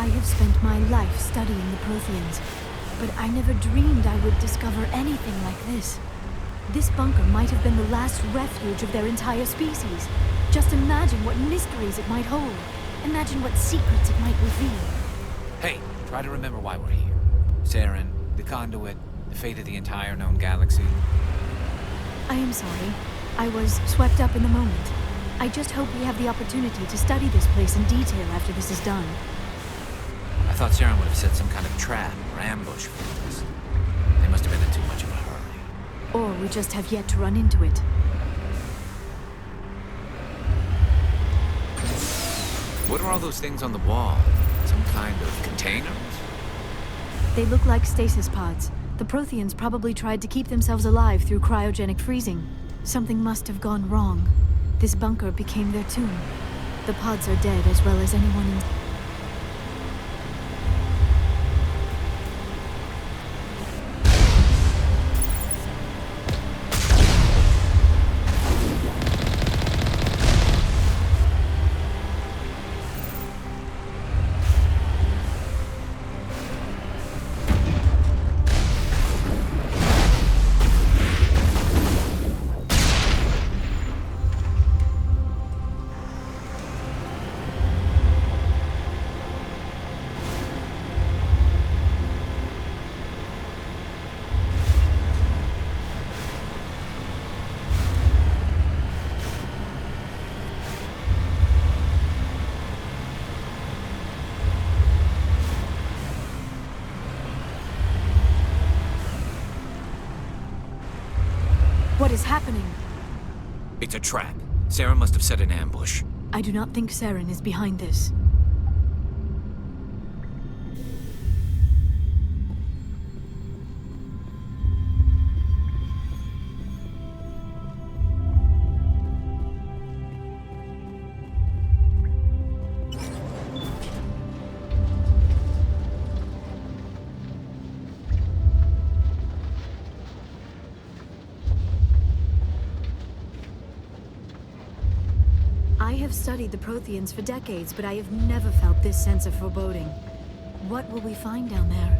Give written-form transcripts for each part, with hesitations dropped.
I have spent my life studying the Protheans, but I never dreamed I would discover anything like this. This bunker might have been the last refuge of their entire species. Just imagine what mysteries it might hold. Imagine what secrets it might reveal. Hey, try to remember why we're here. Saren, the Conduit, the fate of the entire known galaxy. I am sorry. I was swept up in the moment. I just hope we have the opportunity to study this place in detail after this is done. I thought Saren would have set some kind of trap or ambush for us. They must have been in too much of a hurry. Or we just have yet to run into it. What are all those things on the wall? Some kind of containers? They look like stasis pods. The Protheans probably tried to keep themselves alive through cryogenic freezing. Something must have gone wrong. This bunker became their tomb. The pods are dead as well as anyone in... What is happening? It's a trap. Saren must have set an ambush. I do not think Saren is behind this. I have studied the Protheans for decades, but I have never felt this sense of foreboding. What will we find down there?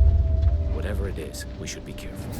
Whatever it is, we should be careful.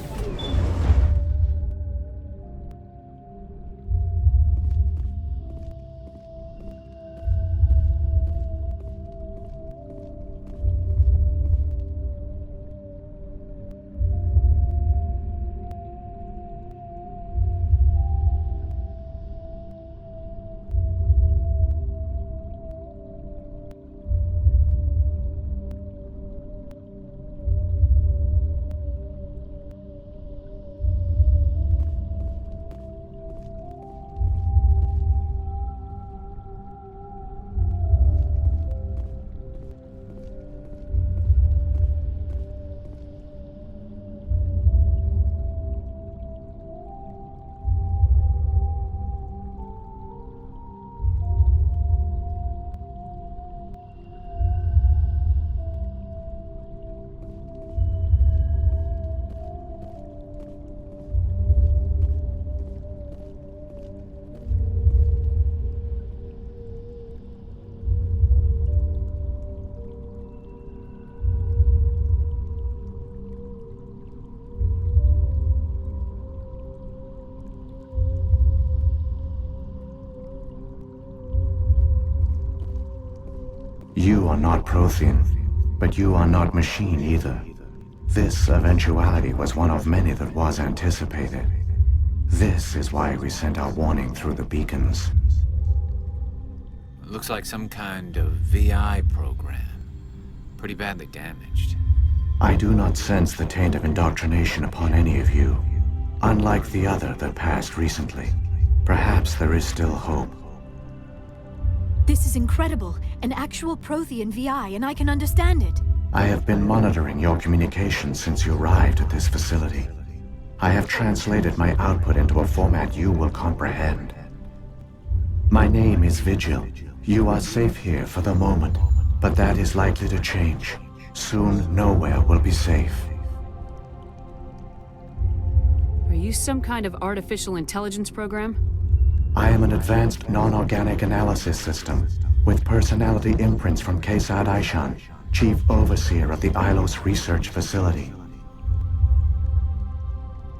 You are not Prothean, but you are not machine either. This eventuality was one of many that was anticipated. This is why we sent our warning through the beacons. Looks like some kind of VI program. Pretty badly damaged. I do not sense the taint of indoctrination upon any of you, unlike the other that passed recently. Perhaps there is still hope. This is incredible. An actual Prothean VI, and I can understand it. I have been monitoring your communications since you arrived at this facility. I have translated my output into a format you will comprehend. My name is Vigil. You are safe here for the moment, but that is likely to change. Soon, nowhere will be safe. Are you some kind of artificial intelligence program? I am an advanced non-organic analysis system with personality imprints from Kesad Aishan. Chief Overseer of the Ilos Research Facility.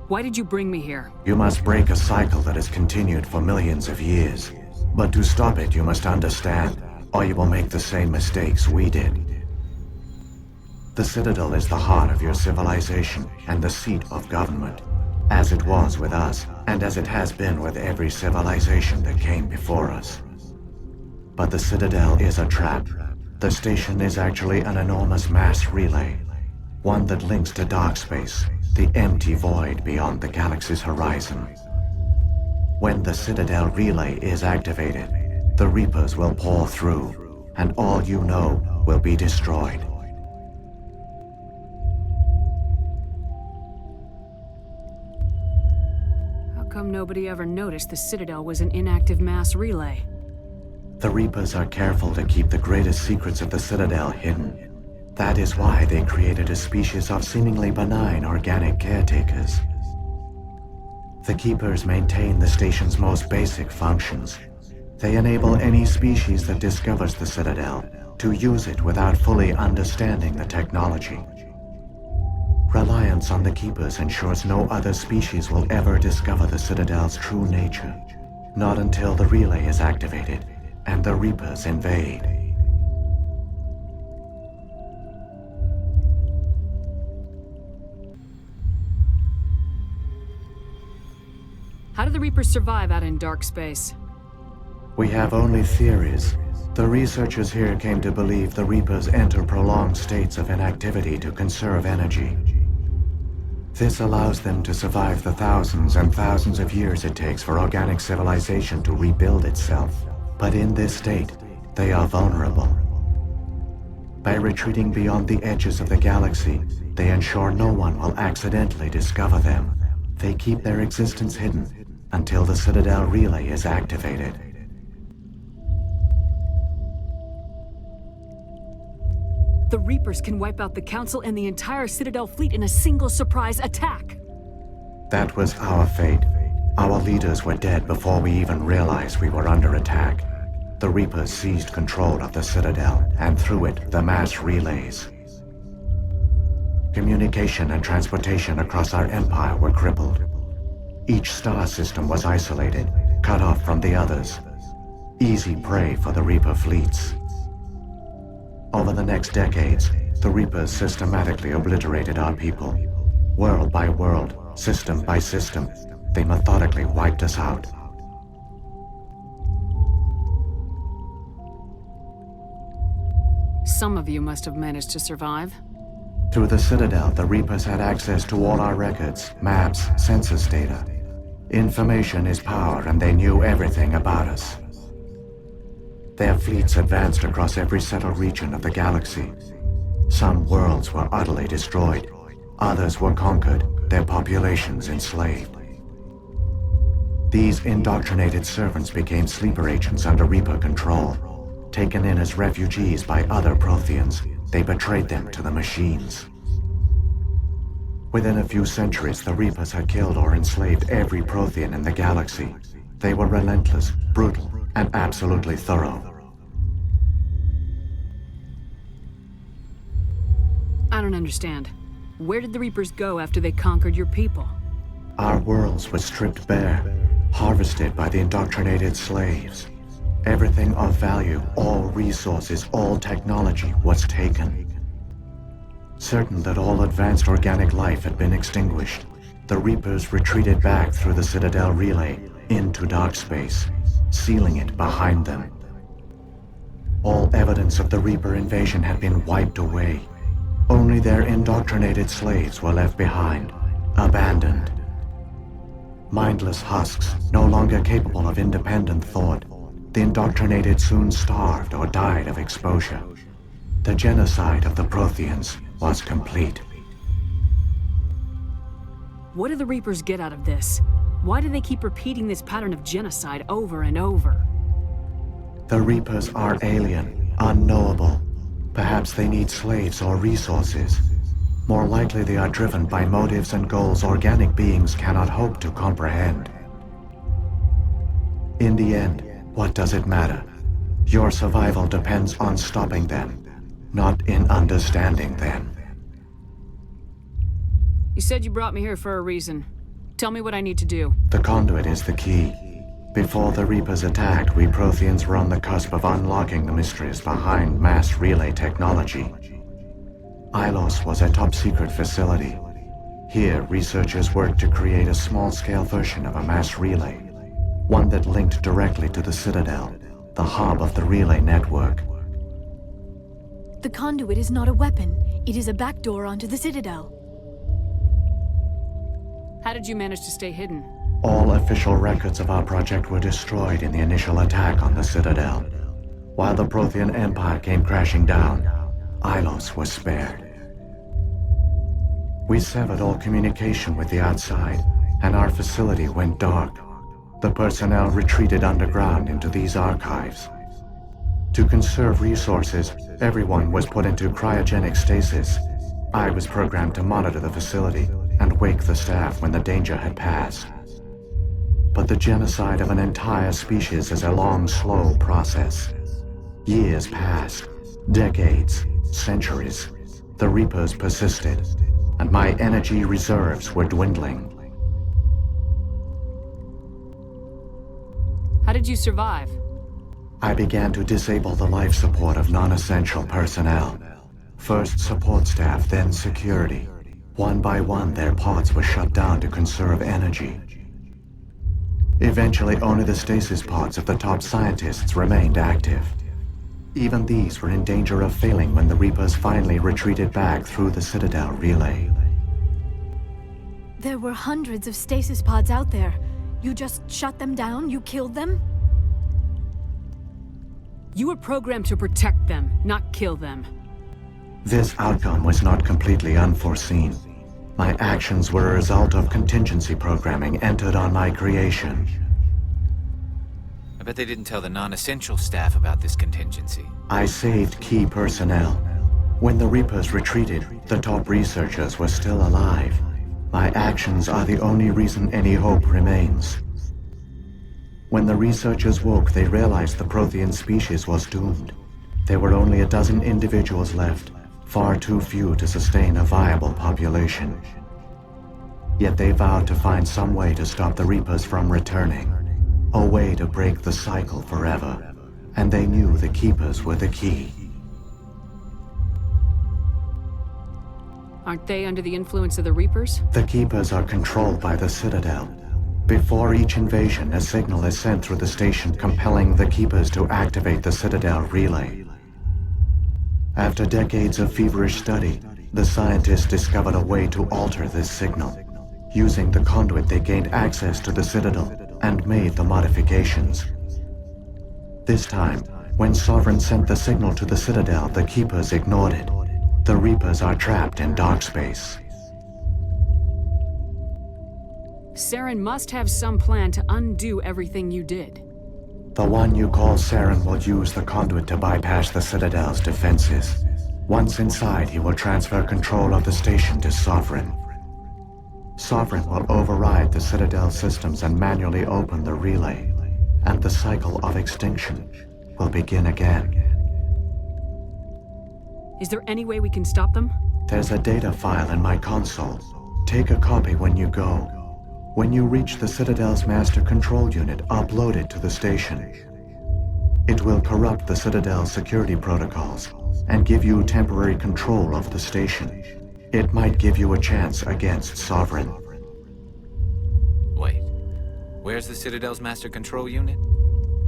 Why did you bring me here? You must break a cycle that has continued for millions of years. But to stop it, you must understand, or you will make the same mistakes we did. The Citadel is the heart of your civilization and the seat of government, as it was with us, and as it has been with every civilization that came before us. But the Citadel is a trap. The station is actually an enormous mass relay, one that links to dark space, the empty void beyond the galaxy's horizon. When the Citadel relay is activated, the Reapers will pour through, and all you know will be destroyed. How come nobody ever noticed the Citadel was an inactive mass relay? The Reapers are careful to keep the greatest secrets of the Citadel hidden. That is why they created a species of seemingly benign organic caretakers. The Keepers maintain the station's most basic functions. They enable any species that discovers the Citadel to use it without fully understanding the technology. Reliance on the Keepers ensures no other species will ever discover the Citadel's true nature. Not until the relay is activated and the Reapers invade. How do the Reapers survive out in dark space? We have only theories. The researchers here came to believe the Reapers enter prolonged states of inactivity to conserve energy. This allows them to survive the thousands and thousands of years it takes for organic civilization to rebuild itself. But in this state, they are vulnerable. By retreating beyond the edges of the galaxy, they ensure no one will accidentally discover them. They keep their existence hidden until the Citadel relay is activated. The Reapers can wipe out the Council and the entire Citadel fleet in a single surprise attack. That was our fate. Our leaders were dead before we even realized we were under attack. The Reapers seized control of the Citadel, and through it, the mass relays. Communication and transportation across our empire were crippled. Each star system was isolated, cut off from the others. Easy prey for the Reaper fleets. Over the next decades, the Reapers systematically obliterated our people. World by world, system by system, they methodically wiped us out. Some of you must have managed to survive. Through the Citadel, the Reapers had access to all our records, maps, census data. Information is power, and they knew everything about us. Their fleets advanced across every settled region of the galaxy. Some worlds were utterly destroyed. Others were conquered, their populations enslaved. These indoctrinated servants became sleeper agents under Reaper control. Taken in as refugees by other Protheans, they betrayed them to the machines. Within a few centuries, the Reapers had killed or enslaved every Prothean in the galaxy. They were relentless, brutal, and absolutely thorough. I don't understand. Where did the Reapers go after they conquered your people? Our worlds were stripped bare, harvested by the indoctrinated slaves. Everything of value, all resources, all technology was taken. Certain that all advanced organic life had been extinguished, the Reapers retreated back through the Citadel relay into dark space, sealing it behind them. All evidence of the Reaper invasion had been wiped away. Only their indoctrinated slaves were left behind, abandoned. Mindless husks, no longer capable of independent thought, the indoctrinated soon starved or died of exposure. The genocide of the Protheans was complete. What do the Reapers get out of this? Why do they keep repeating this pattern of genocide over and over? The Reapers are alien, unknowable. Perhaps they need slaves or resources. More likely they are driven by motives and goals organic beings cannot hope to comprehend. In the end, what does it matter? Your survival depends on stopping them. Not in understanding, then. You said you brought me here for a reason. Tell me what I need to do. The Conduit is the key. Before the Reapers attacked, we Protheans were on the cusp of unlocking the mysteries behind mass relay technology. Ilos was a top-secret facility. Here, researchers worked to create a small-scale version of a mass relay, one that linked directly to the Citadel, the hub of the relay network. The Conduit is not a weapon. It is a backdoor onto the Citadel. How did you manage to stay hidden? All official records of our project were destroyed in the initial attack on the Citadel. While the Prothean Empire came crashing down, Ilos was spared. We severed all communication with the outside, and our facility went dark. The personnel retreated underground into these archives. To conserve resources, everyone was put into cryogenic stasis. I was programmed to monitor the facility and wake the staff when the danger had passed. But the genocide of an entire species is a long, slow process. Years passed, decades, centuries. The Reapers persisted, and my energy reserves were dwindling. How did you survive? I began to disable the life support of non-essential personnel. First support staff, then security. One by one, their pods were shut down to conserve energy. Eventually, only the stasis pods of the top scientists remained active. Even these were in danger of failing when the Reapers finally retreated back through the Citadel relay. There were hundreds of stasis pods out there. You just shut them down? You killed them? You were programmed to protect them, not kill them. This outcome was not completely unforeseen. My actions were a result of contingency programming entered on my creation. I bet they didn't tell the non-essential staff about this contingency. I saved key personnel. When the Reapers retreated, the top researchers were still alive. My actions are the only reason any hope remains. When the researchers woke, they realized the Prothean species was doomed. There were only a dozen individuals left, far too few to sustain a viable population. Yet they vowed to find some way to stop the Reapers from returning, a way to break the cycle forever, and they knew the Keepers were the key. Aren't they under the influence of the Reapers? The Keepers are controlled by the Citadel. Before each invasion, a signal is sent through the station compelling the Keepers to activate the Citadel relay. After decades of feverish study, the scientists discovered a way to alter this signal. Using the Conduit, they gained access to the Citadel and made the modifications. This time, when Sovereign sent the signal to the Citadel, the Keepers ignored it. The Reapers are trapped in dark space. Saren must have some plan to undo everything you did. The one you call Saren will use the Conduit to bypass the Citadel's defenses. Once inside, he will transfer control of the station to Sovereign. Sovereign will override the Citadel systems and manually open the relay, and the cycle of extinction will begin again. Is there any way we can stop them? There's a data file in my console. Take a copy when you go. When you reach the Citadel's master control unit, upload it to the station. It will corrupt the Citadel's security protocols and give you temporary control of the station. It might give you a chance against Sovereign. Wait, where's the Citadel's master control unit?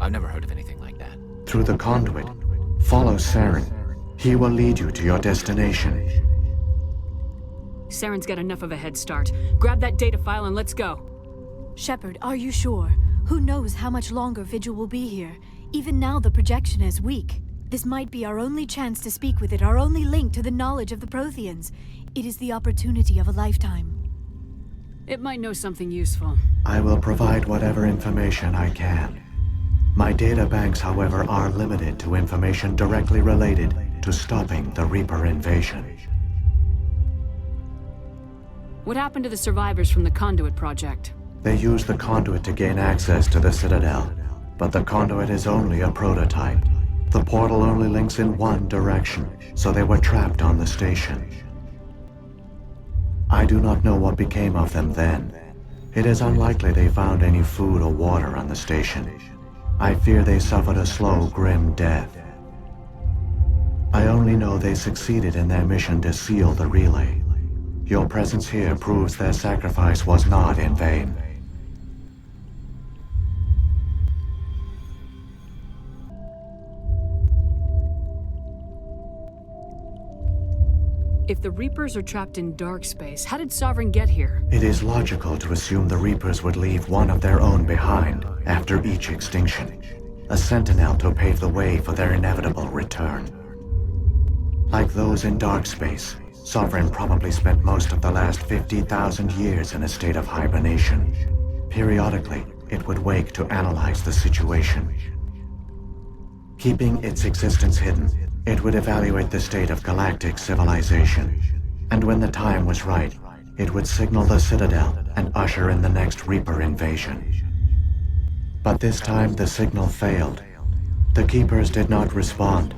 I've never heard of anything like that. Through the Conduit, follow Saren. He will lead you to your destination. Saren's got enough of a head start. Grab that data file and let's go. Shepard, are you sure? Who knows how much longer Vigil will be here? Even now the projection is weak. This might be our only chance to speak with it, our only link to the knowledge of the Protheans. It is the opportunity of a lifetime. It might know something useful. I will provide whatever information I can. My data banks, however, are limited to information directly related to stopping the Reaper invasion. What happened to the survivors from the Conduit project? They used the Conduit to gain access to the Citadel, but the Conduit is only a prototype. The portal only links in one direction, so they were trapped on the station. I do not know what became of them then. It is unlikely they found any food or water on the station. I fear they suffered a slow, grim death. I only know they succeeded in their mission to seal the relay. Your presence here proves their sacrifice was not in vain. If the Reapers are trapped in dark space, how did Sovereign get here? It is logical to assume the Reapers would leave one of their own behind after each extinction. A sentinel to pave the way for their inevitable return. Like those in dark space, Sovereign probably spent most of the last 50,000 years in a state of hibernation. Periodically, it would wake to analyze the situation. Keeping its existence hidden, it would evaluate the state of galactic civilization. And when the time was right, it would signal the Citadel and usher in the next Reaper invasion. But this time the signal failed. The Keepers did not respond.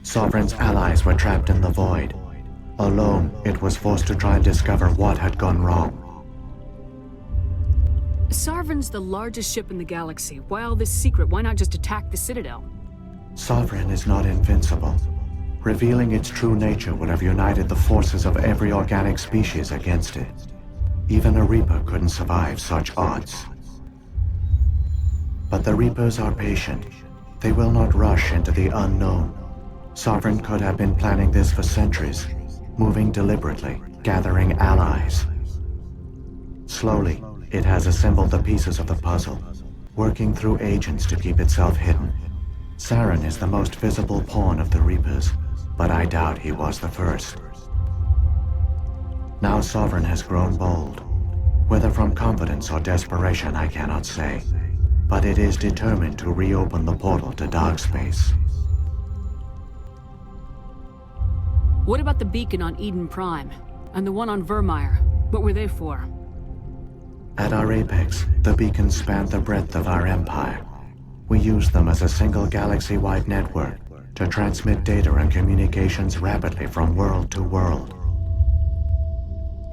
Sovereign's allies were trapped in the void. Alone, it was forced to try and discover what had gone wrong. Sovereign's the largest ship in the galaxy. Why all this secret? Why not just attack the Citadel? Sovereign is not invincible. Revealing its true nature would have united the forces of every organic species against it. Even a Reaper couldn't survive such odds. But the Reapers are patient. They will not rush into the unknown. Sovereign could have been planning this for centuries, moving deliberately, gathering allies. Slowly, it has assembled the pieces of the puzzle, working through agents to keep itself hidden. Saren is the most visible pawn of the Reapers, but I doubt he was the first. Now Sovereign has grown bold. Whether from confidence or desperation, I cannot say. But it is determined to reopen the portal to dark space. What about the beacon on Eden Prime? And the one on Vermeer? What were they for? At our apex, the beacons spanned the breadth of our empire. We used them as a single galaxy-wide network to transmit data and communications rapidly from world to world.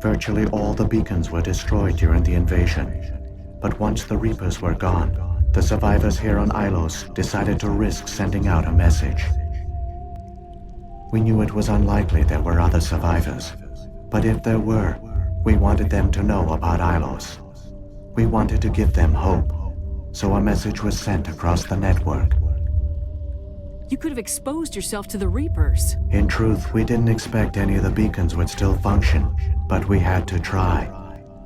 Virtually all the beacons were destroyed during the invasion, but once the Reapers were gone, the survivors here on Ilos decided to risk sending out a message. We knew it was unlikely there were other survivors, but if there were, we wanted them to know about Ilos. We wanted to give them hope, so a message was sent across the network. You could have exposed yourself to the Reapers. In truth, we didn't expect any of the beacons would still function, but we had to try.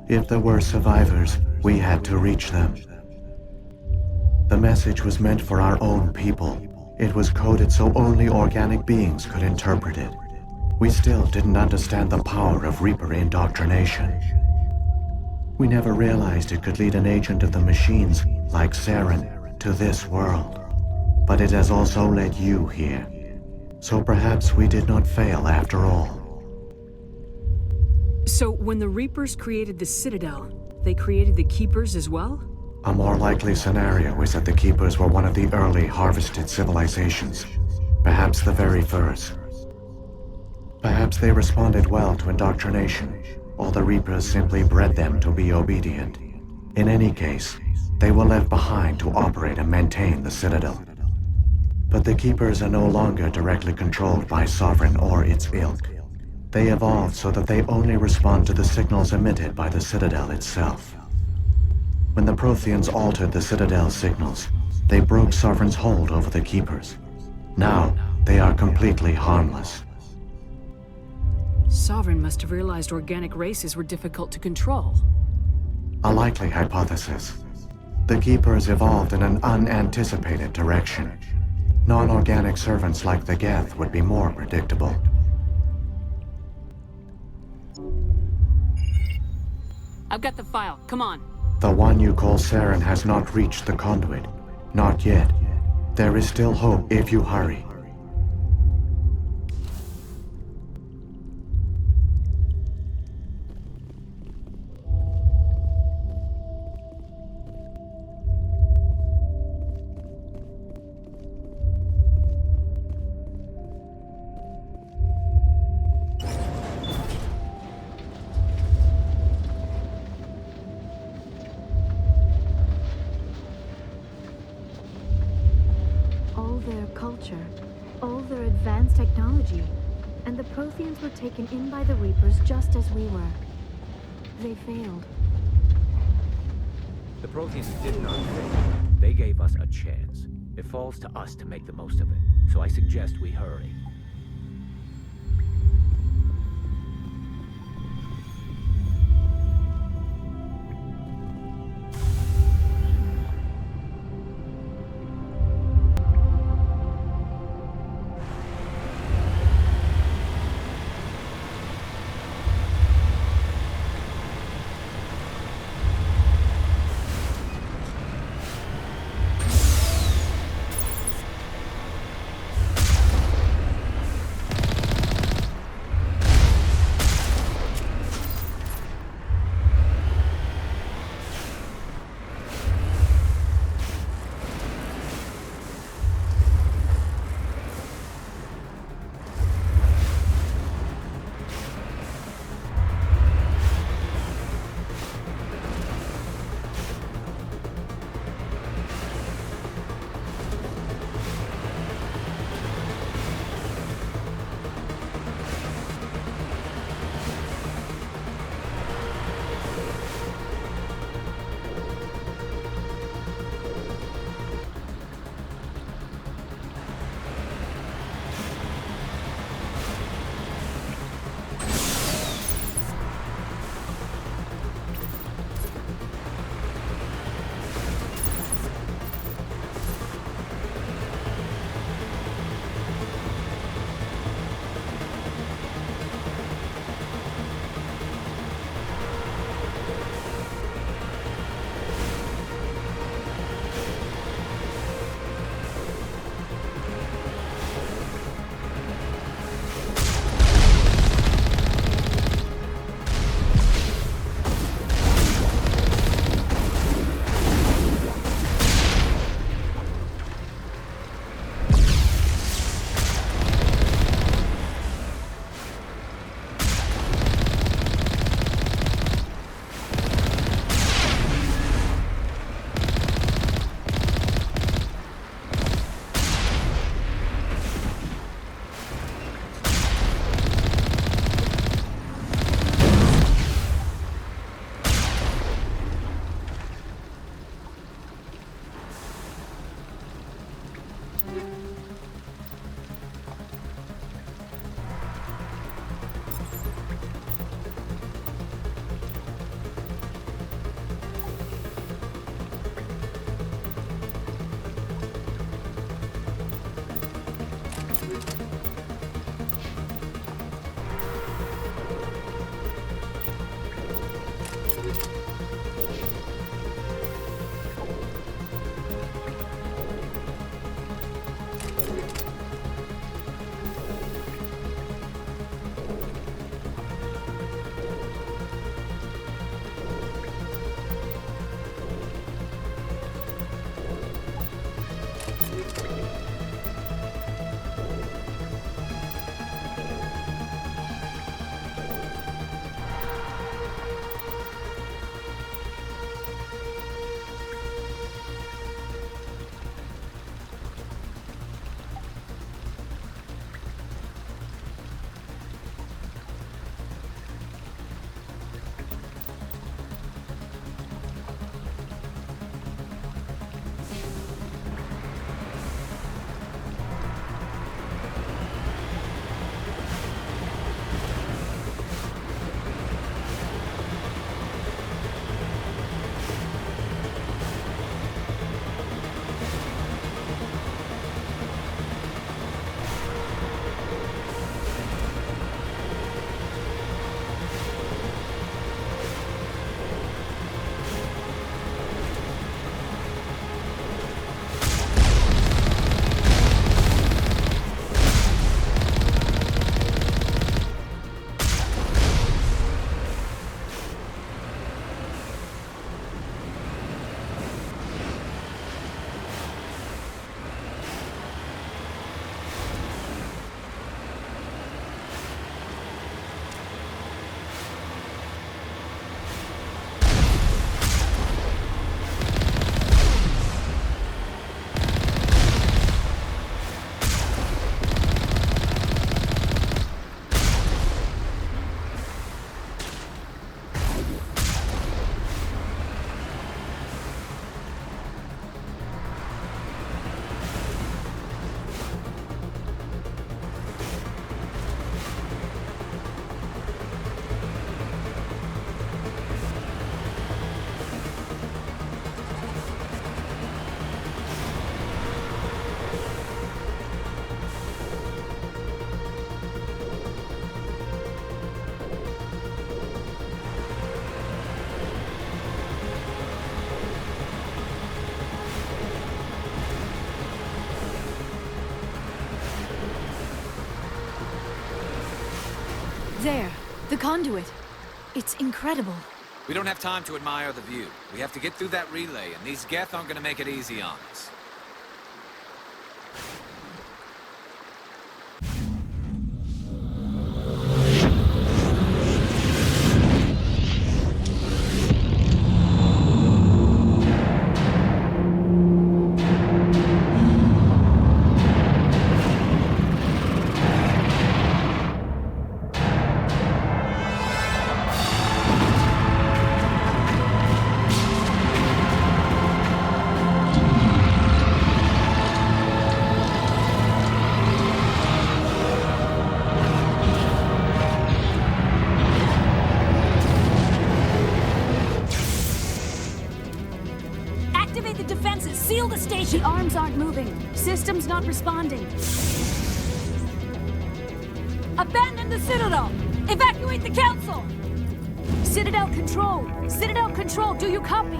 If there were survivors, we had to reach them. The message was meant for our own people. It was coded so only organic beings could interpret it. We still didn't understand the power of Reaper indoctrination. We never realized it could lead an agent of the machines, like Saren, to this world. But it has also led you here. So perhaps we did not fail after all. So when the Reapers created the Citadel, they created the Keepers as well? A more likely scenario is that the Keepers were one of the early harvested civilizations. Perhaps the very first. Perhaps they responded well to indoctrination, or the Reapers simply bred them to be obedient. In any case, they were left behind to operate and maintain the Citadel. But the Keepers are no longer directly controlled by Sovereign or its ilk. They evolved so that they only respond to the signals emitted by the Citadel itself. When the Protheans altered the Citadel's signals, they broke Sovereign's hold over the Keepers. Now, they are completely harmless. Sovereign must have realized organic races were difficult to control. A likely hypothesis. The Keepers evolved in an unanticipated direction. Non-organic servants like the Geth would be more predictable. I've got the file. Come on. The one you call Saren has not reached the Conduit. Not yet. There is still hope if you hurry. their advanced technology, and the Protheans were taken in by the Reapers just as we were. They failed. The Protheans did not fail. They gave us a chance. It falls to us to make the most of it, so I suggest we hurry. There, the conduit. It's incredible. We don't have time to admire the view. We have to get through that relay, and these Geth aren't gonna make it easy on us. Activate the defenses! Seal the station! The arms aren't moving. System's not responding. Abandon the Citadel! Evacuate the Council! Citadel Control! Citadel Control, do you copy?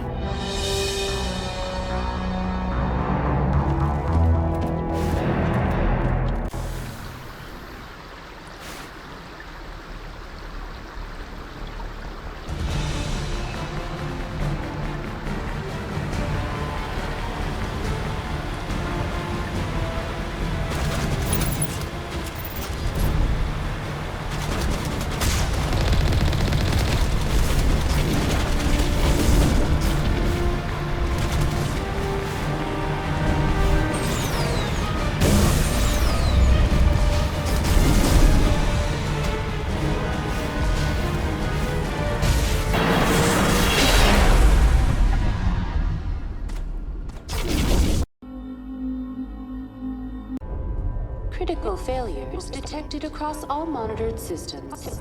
Critical failures detected across all monitored systems.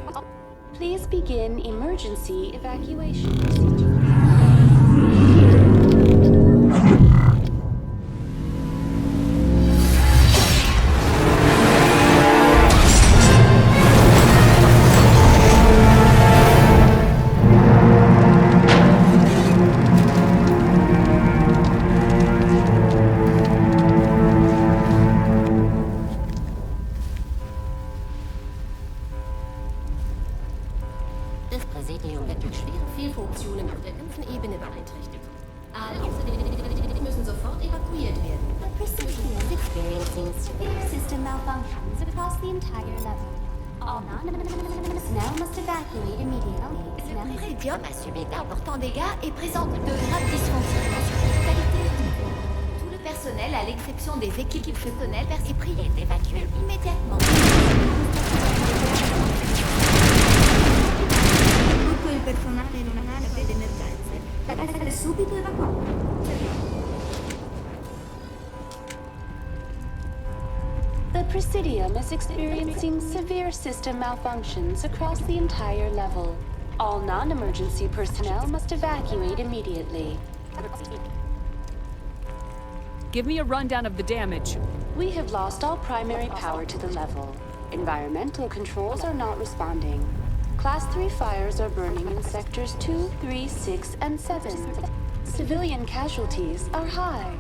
Please begin emergency evacuation procedure. Das Präsidium wird durch schwere Fehlfunktionen auf der ganzen Ebene beeinträchtigt. Alle Außerirdischen müssen sofort evakuiert werden. The Presidium is experiencing severe system malfunctions across the entire level. All non-personnel must evacuate immediately. Le Présidium a subi d'importants dégâts et présente de graves dysfonctionnements sur la qualité du niveau. Tout le personnel, à l'exception des équipes personnelles, est prié d'évacuer immédiatement. Tutto il personale in una nave per emergenze deve essere subito evacuato. The Presidium is experiencing severe system malfunctions across the entire level. All non-emergency personnel must evacuate immediately. Give me a rundown of the damage. We have lost all primary power to the level. Environmental controls are not responding. Class 3 fires are burning in sectors 2, 3, 6, and 7. Civilian casualties are high.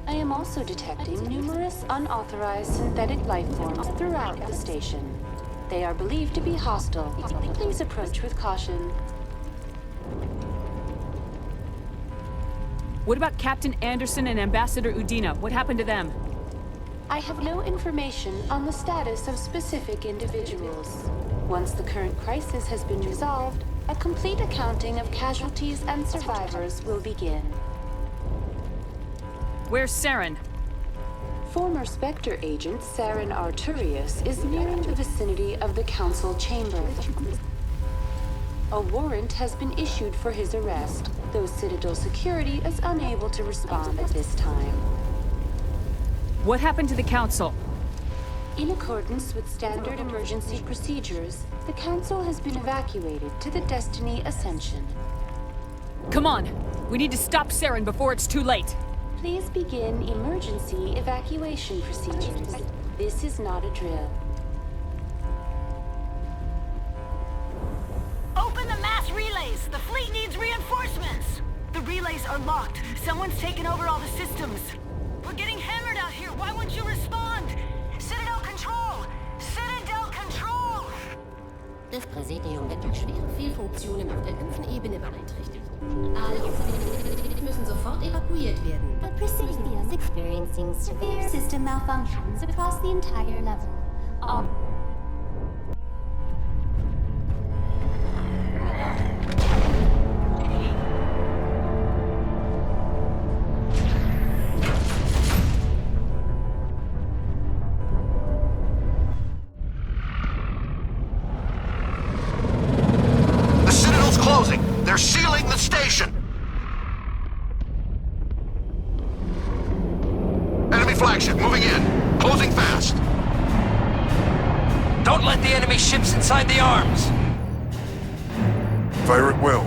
I am also detecting numerous unauthorized synthetic life forms throughout the station. They are believed to be hostile. Please approach with caution. What about Captain Anderson and Ambassador Udina? What happened to them? I have no information on the status of specific individuals. Once the current crisis has been resolved, a complete accounting of casualties and survivors will begin. Where's Saren? Former Spectre agent Saren Arturius is nearing the vicinity of the Council chamber. A warrant has been issued for his arrest, though Citadel security is unable to respond at this time. What happened to the Council? In accordance with standard emergency procedures, the Council has been evacuated to the Destiny Ascension. Come on! We need to stop Saren before it's too late! Please begin emergency evacuation procedures. This is not a drill. Open the mass relays! The fleet needs reinforcements! The relays are locked. Someone's taken over all the systems. We're getting hammered out here. Why won't you respond? Citadel Control! Citadel Control! Funktionen auf der ganzen Ebene beeinträchtigt. Alle müssen sofort evakuiert werden. The Presidium is experiencing severe system malfunctions across the entire level. All The Citadel's closing! They're sealing the station! Enemy flagship moving in. Closing fast. Don't let the enemy ships inside the arms! Fire at will.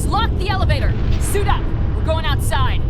Lock the elevator! Suit up! We're going outside!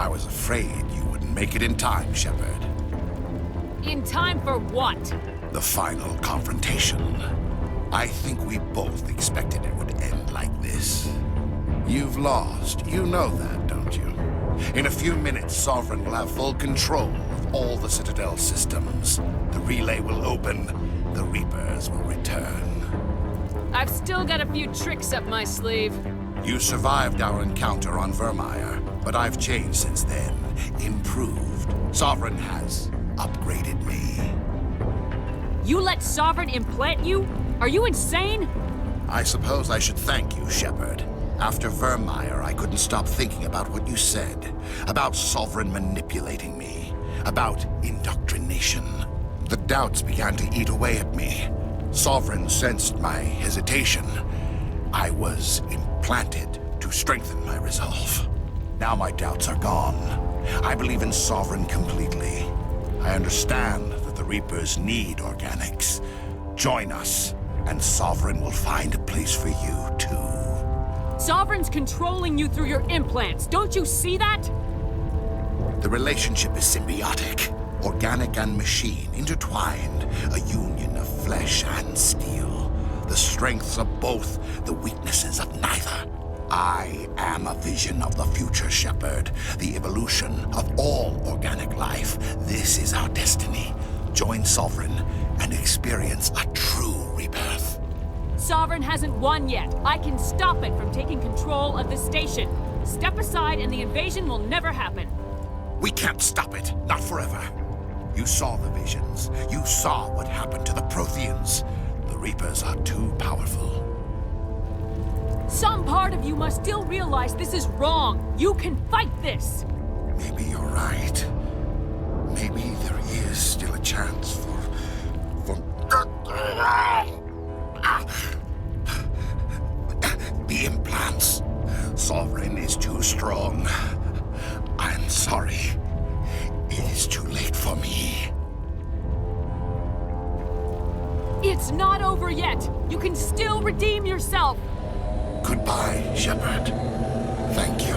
I was afraid you wouldn't make it in time, Shepard. In time for what? The final confrontation. I think we both expected it would end like this. You've lost. You know that, don't you? In a few minutes, Sovereign will have full control of all the Citadel systems. The relay will open. The Reapers will return. I've still got a few tricks up my sleeve. You survived our encounter on Vermeer, but I've changed since then. Improved. Sovereign has upgraded me. You let Sovereign implant you? Are you insane? I suppose I should thank you, Shepard. After Vermeer, I couldn't stop thinking about what you said. About Sovereign manipulating me. About indoctrination. The doubts began to eat away at me. Sovereign sensed my hesitation. I was implanted to strengthen my resolve. Now my doubts are gone. I believe in Sovereign completely. I understand that the Reapers need organics. Join us, and Sovereign will find a place for you, too. Sovereign's controlling you through your implants. Don't you see that? The relationship is symbiotic. Organic and machine, intertwined. A union of flesh and steel. The strengths of both, the weaknesses of neither. I am a vision of the future, Shepard. The evolution of all organic life. This is our destiny. Join Sovereign and experience a true rebirth. Sovereign hasn't won yet. I can stop it from taking control of the station. Step aside and the invasion will never happen. We can't stop it. Not forever. You saw the visions. You saw what happened to the Protheans. The Reapers are too powerful. Some part of you must still realize this is wrong. You can fight this. Maybe you're right. Maybe there is still a chance for... The implants. Sovereign is too strong. I'm sorry. It is too late for me. It's not over yet. You can still redeem yourself. Goodbye, Shepard. Thank you.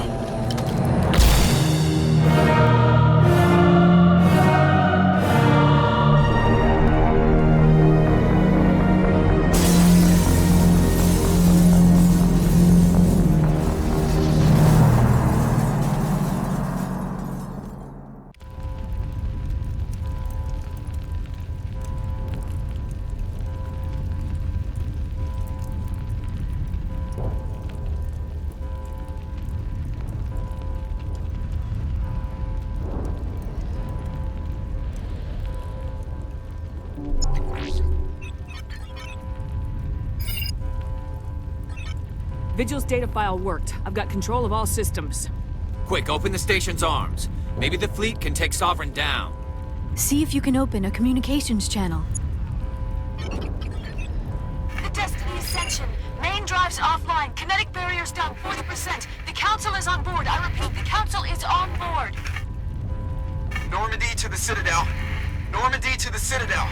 Vigil's data file worked. I've got control of all systems. Quick, open the station's arms. Maybe the fleet can take Sovereign down. See if you can open a communications channel. The Destiny Ascension. Main drives offline. Kinetic barriers down 40%. The Council is on board. I repeat, the Council is on board. Normandy to the Citadel. Normandy to the Citadel.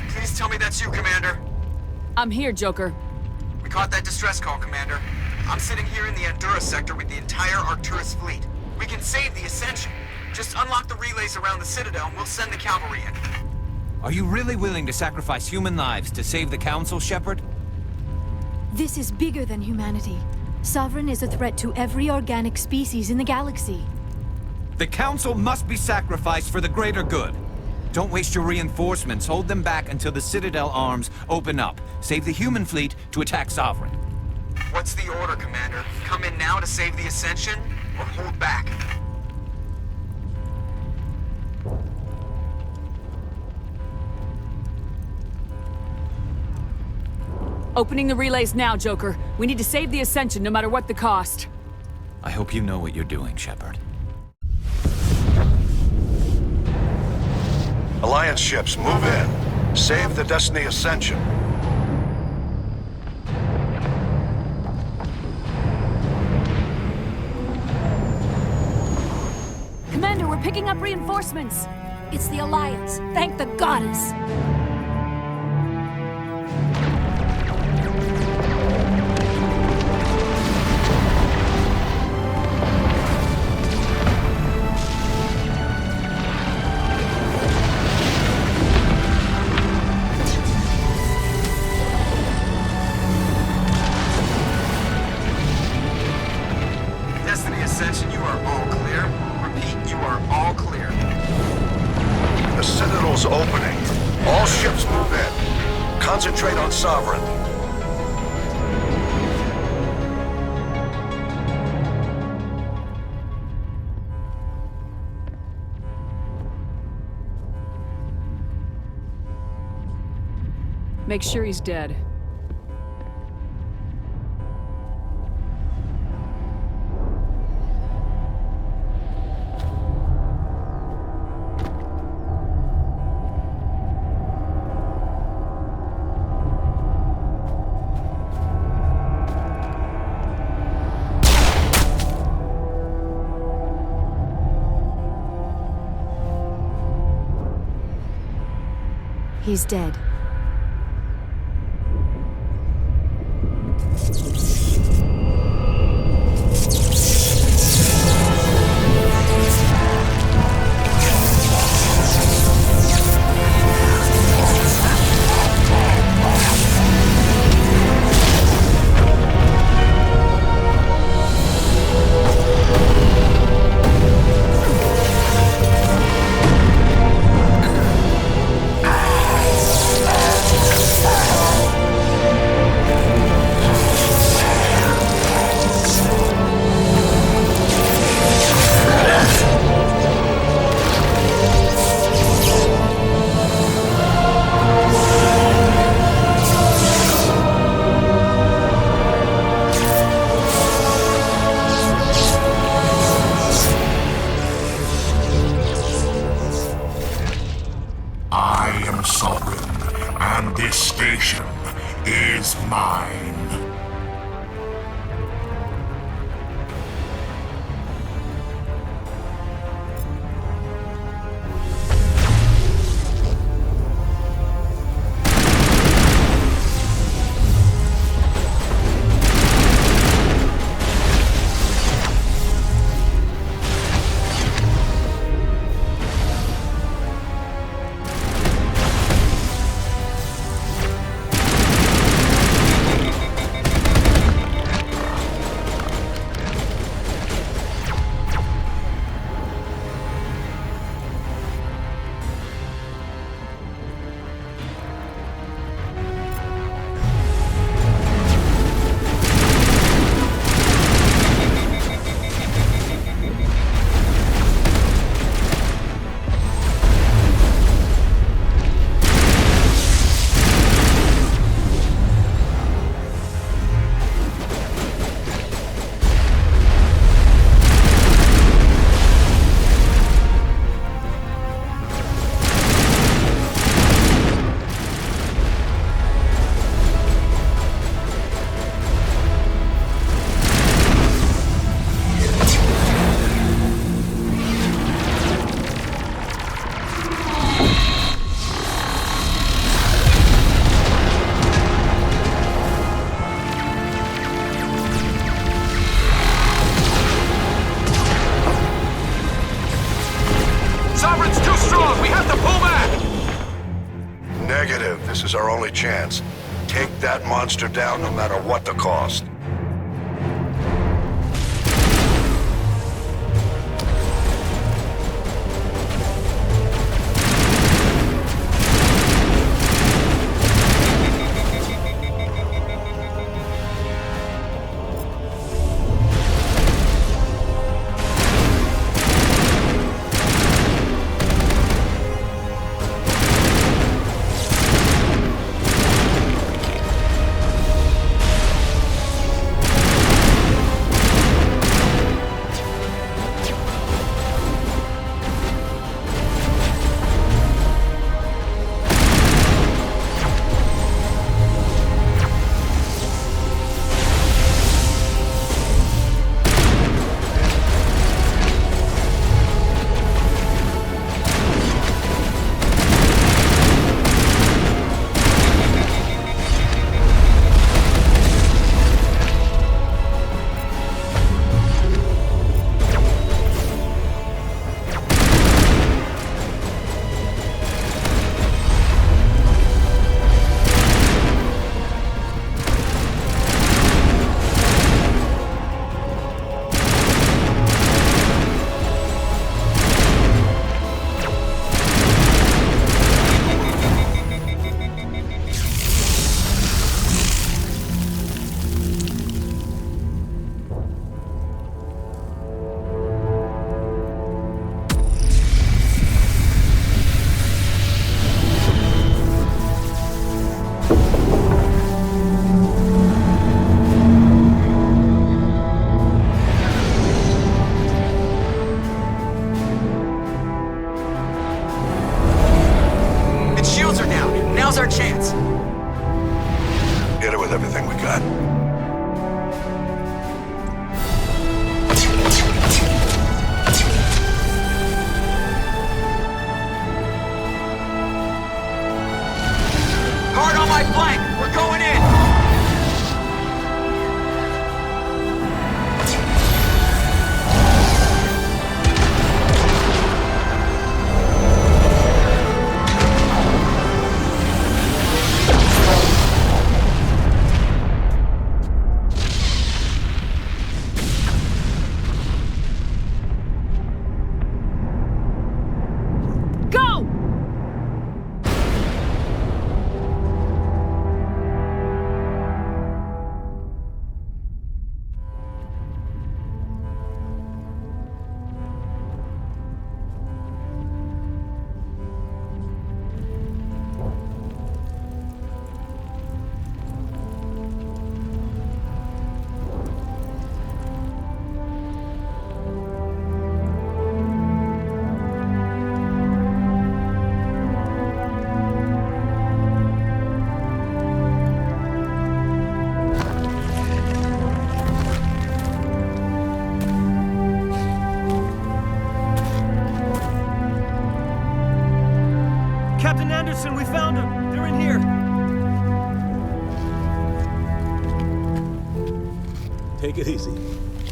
Please tell me that's you, Commander. I'm here, Joker. We caught that distress call, Commander. I'm sitting here in the Endura sector with the entire Arcturus fleet. We can save the Ascension. Just unlock the relays around the Citadel and we'll send the cavalry in. Are you really willing to sacrifice human lives to save the Council, Shepard? This is bigger than humanity. Sovereign is a threat to every organic species in the galaxy. The Council must be sacrificed for the greater good. Don't waste your reinforcements. Hold them back until the Citadel arms open up. Save the human fleet to attack Sovereign. What's the order, Commander? Come in now to save the Ascension, or hold back? Opening the relays now, Joker. We need to save the Ascension no matter what the cost. I hope you know what you're doing, Shepard. Alliance ships, move in. Save the Destiny Ascension. Commander, we're picking up reinforcements. It's the Alliance. Thank the goddess. Ascension, you are all clear. Repeat, you are all clear. The Citadel's opening. All ships move in. Concentrate on Sovereign. Make sure he's dead. He's dead. This is our only chance. Take that monster down no matter what the cost. Anderson, we found them! They're in here! Take it easy.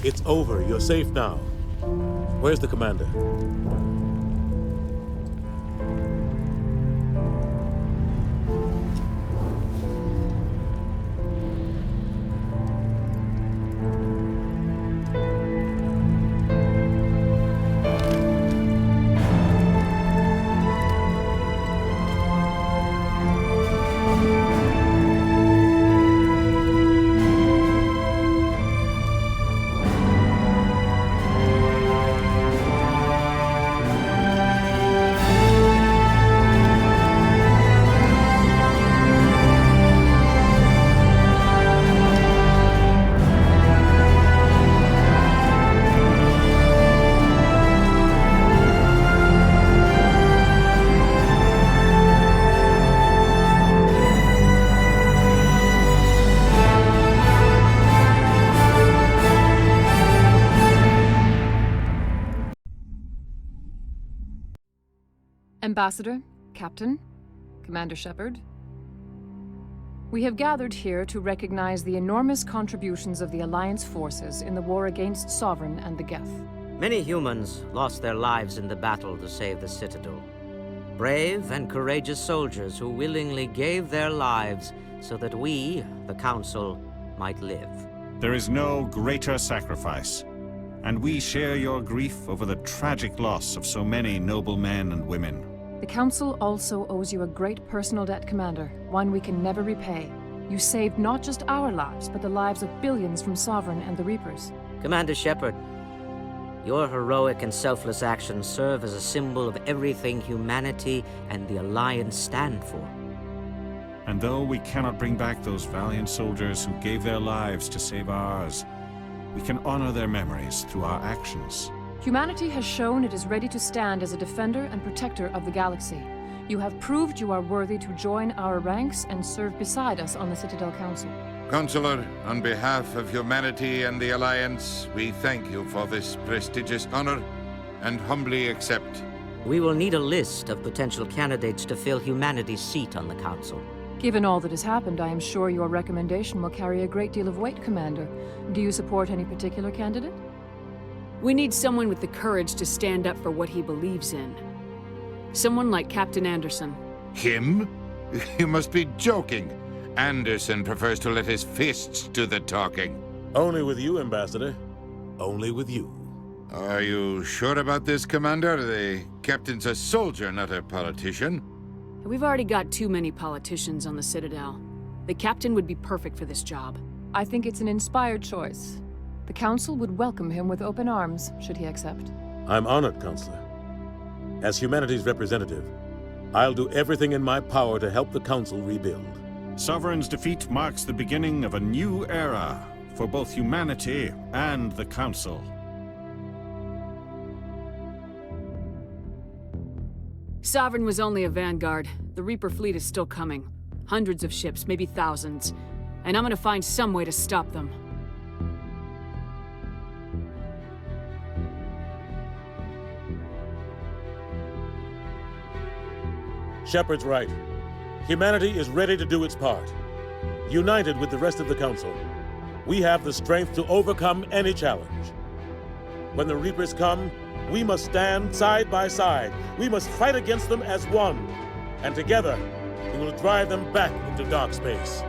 It's over. You're safe now. Where's the commander? Ambassador, Captain, Commander Shepard, we have gathered here to recognize the enormous contributions of the Alliance forces in the war against Sovereign and the Geth. Many humans lost their lives in the battle to save the Citadel. Brave and courageous soldiers who willingly gave their lives so that we, the Council, might live. There is no greater sacrifice, and we share your grief over the tragic loss of so many noble men and women. The Council also owes you a great personal debt, Commander, one we can never repay. You saved not just our lives, but the lives of billions from Sovereign and the Reapers. Commander Shepard, your heroic and selfless actions serve as a symbol of everything humanity and the Alliance stand for. And though we cannot bring back those valiant soldiers who gave their lives to save ours, we can honor their memories through our actions. Humanity has shown it is ready to stand as a defender and protector of the galaxy. You have proved you are worthy to join our ranks and serve beside us on the Citadel Council. Consular, on behalf of humanity and the Alliance, we thank you for this prestigious honor and humbly accept. We will need a list of potential candidates to fill humanity's seat on the Council. Given all that has happened, I am sure your recommendation will carry a great deal of weight, Commander. Do you support any particular candidate? We need someone with the courage to stand up for what he believes in. Someone like Captain Anderson. Him? You must be joking. Anderson prefers to let his fists do the talking. Only with you, Ambassador. Only with you. Are you sure about this, Commander? The captain's a soldier, not a politician. We've already got too many politicians on the Citadel. The captain would be perfect for this job. I think it's an inspired choice. The Council would welcome him with open arms, should he accept. I'm honored, Counselor. As humanity's representative, I'll do everything in my power to help the Council rebuild. Sovereign's defeat marks the beginning of a new era for both humanity and the Council. Sovereign was only a Vanguard. The Reaper fleet is still coming. Hundreds of ships, maybe thousands. And I'm gonna find some way to stop them. Shepard's right. Humanity is ready to do its part. United with the rest of the Council, we have the strength to overcome any challenge. When the Reapers come, we must stand side by side. We must fight against them as one. And together, we will drive them back into dark space.